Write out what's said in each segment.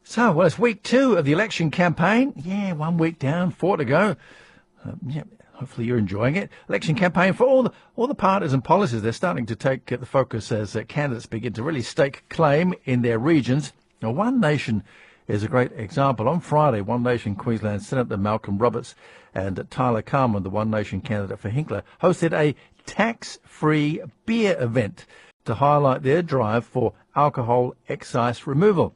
So, well, it's week 2 of the election campaign. Yeah, 1 week down, 4 to go. Hopefully you're enjoying it. Election campaign for all the parties and policies. They're starting to take the focus as candidates begin to really stake claim in their regions. Now, One Nation is a great example. On Friday, One Nation Queensland Senator Malcolm Roberts and Tyler Carman, the One Nation candidate for Hinkler, hosted a tax-free beer event to highlight their drive for alcohol excise removal.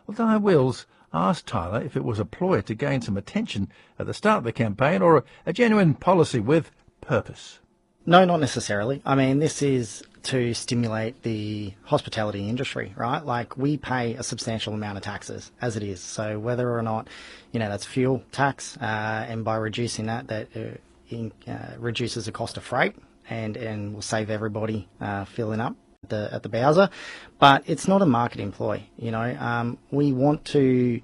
Well, Di Wills asked Tyler if it was a ploy to gain some attention at the start of the campaign or a genuine policy with purpose. No, not necessarily. I mean, this is to stimulate the hospitality industry, right? Like, we pay a substantial amount of taxes as it is. So whether or not, that's fuel tax, and by reducing that reduces the cost of freight and will save everybody filling up at the Bowser. But it's not a market employ. We want to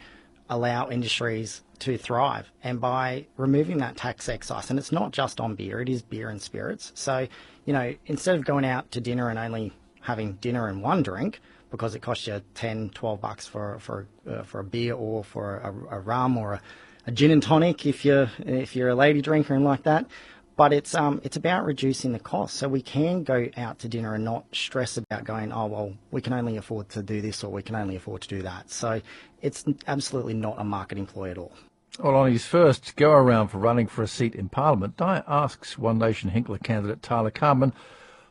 allow industries to thrive, and by removing that tax excise, and it's not just on beer, it is beer and spirits. So instead of going out to dinner and only having dinner and one drink because it costs you $10-12 for a beer, or for a rum, or a gin and tonic if you're a lady drinker and like that. But it's about reducing the cost, so we can go out to dinner and not stress about going, oh, well, we can only afford to do this, or we can only afford to do that. So it's absolutely not a market employ at all. Well, on his first go-around for running for a seat in Parliament, Di asks One Nation Hinkler candidate Tyler Carman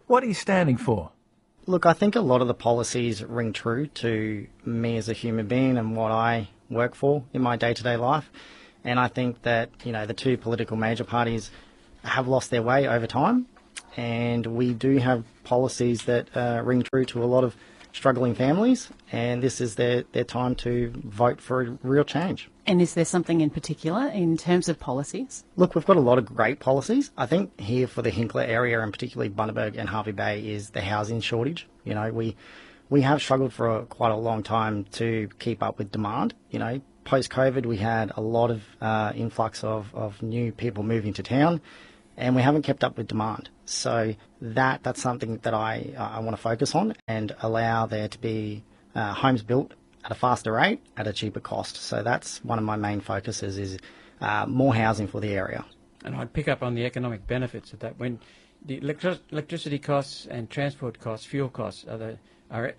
what he's standing for. Look, I think a lot of the policies ring true to me as a human being and what I work for in my day-to-day life. And I think that, the two political major parties have lost their way over time, and we do have policies that ring true to a lot of struggling families, and this is their time to vote for a real change. And is there something in particular in terms of policies? Look, we've got a lot of great policies. I think here for the Hinkler area, and particularly Bundaberg and Hervey Bay, is the housing shortage. We have struggled for quite a long time to keep up with demand. Post-COVID, we had a lot of influx of new people moving to town, and we haven't kept up with demand. So that's something that I want to focus on and allow there to be homes built at a faster rate at a cheaper cost. So that's one of my main focuses, is more housing for the area. And I'd pick up on the economic benefits of that. When the electricity costs and transport costs, fuel costs are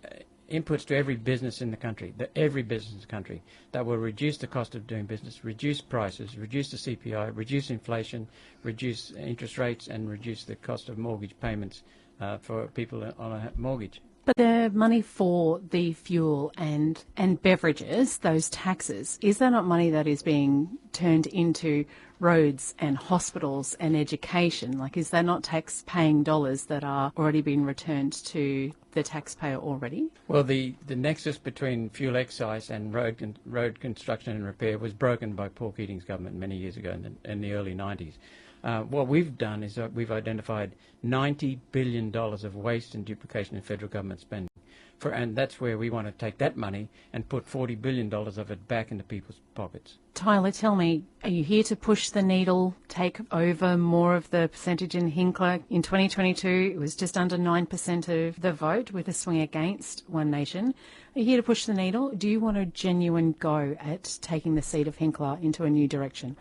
inputs to every business in the country, that will reduce the cost of doing business, reduce prices, reduce the CPI, reduce inflation, reduce interest rates, and reduce the cost of mortgage payments for people on a mortgage. But the money for the fuel and beverages, those taxes, is that not money that is being turned into roads and hospitals and education? Like, is that not tax-paying dollars that are already being returned to the taxpayer already? Well, the nexus between fuel excise and road construction and repair was broken by Paul Keating's government many years ago in the early 90s. What we've done is we've identified $90 billion of waste and duplication in federal government spending. And that's where we want to take that money and put $40 billion of it back into people's pockets. Tyler, tell me, are you here to push the needle, take over more of the percentage in Hinkler? In 2022, it was just under 9% of the vote, with a swing against One Nation. Are you here to push the needle? Do you want a genuine go at taking the seat of Hinkler into a new direction?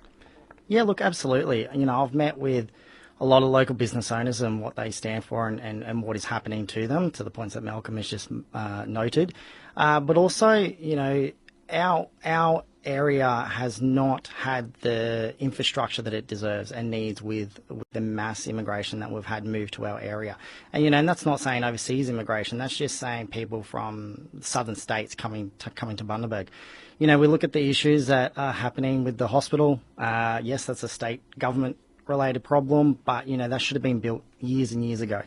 Yeah, look, absolutely. I've met with a lot of local business owners and what they stand for and what is happening to them, to the points that Malcolm has just noted. But also, our area has not had the infrastructure that it deserves and needs with the mass immigration that we've had moved to our area. And, and that's not saying overseas immigration, that's just saying people from southern states coming to Bundaberg. We look at the issues that are happening with the hospital. Yes, that's a state government related problem, but that should have been built years and years ago.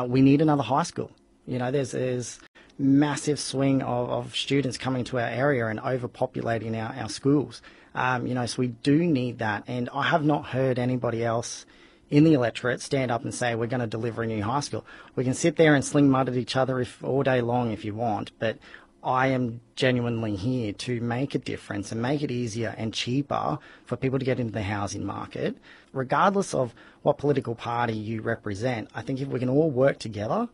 We need another high school. There's massive swing of students coming to our area and overpopulating our schools. So we do need that, and I have not heard anybody else in the electorate stand up and say we're going to deliver a new high school. We can sit there and sling mud at each other all day long if you want, but I am genuinely here to make a difference and make it easier and cheaper for people to get into the housing market. Regardless of what political party you represent, I think if we can all work together,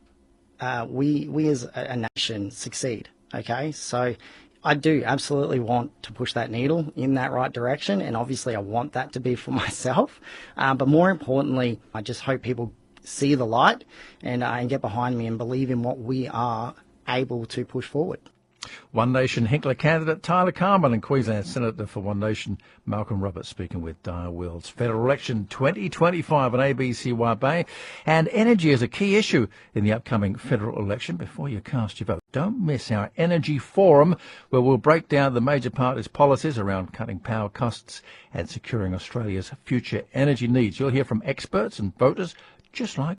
we as a nation succeed. Okay, so I do absolutely want to push that needle in that right direction, and obviously I want that to be for myself. But more importantly, I just hope people see the light and get behind me and believe in what we are able to push forward. One Nation Hinkler candidate Tyler Carman and Queensland Senator for One Nation Malcolm Roberts speaking with Dire World's Federal Election 2025 on ABCYB. And energy is a key issue in the upcoming federal election. Before you cast your vote, don't miss our Energy Forum, where we'll break down the major parties' policies around cutting power costs and securing Australia's future energy needs. You'll hear from experts and voters just like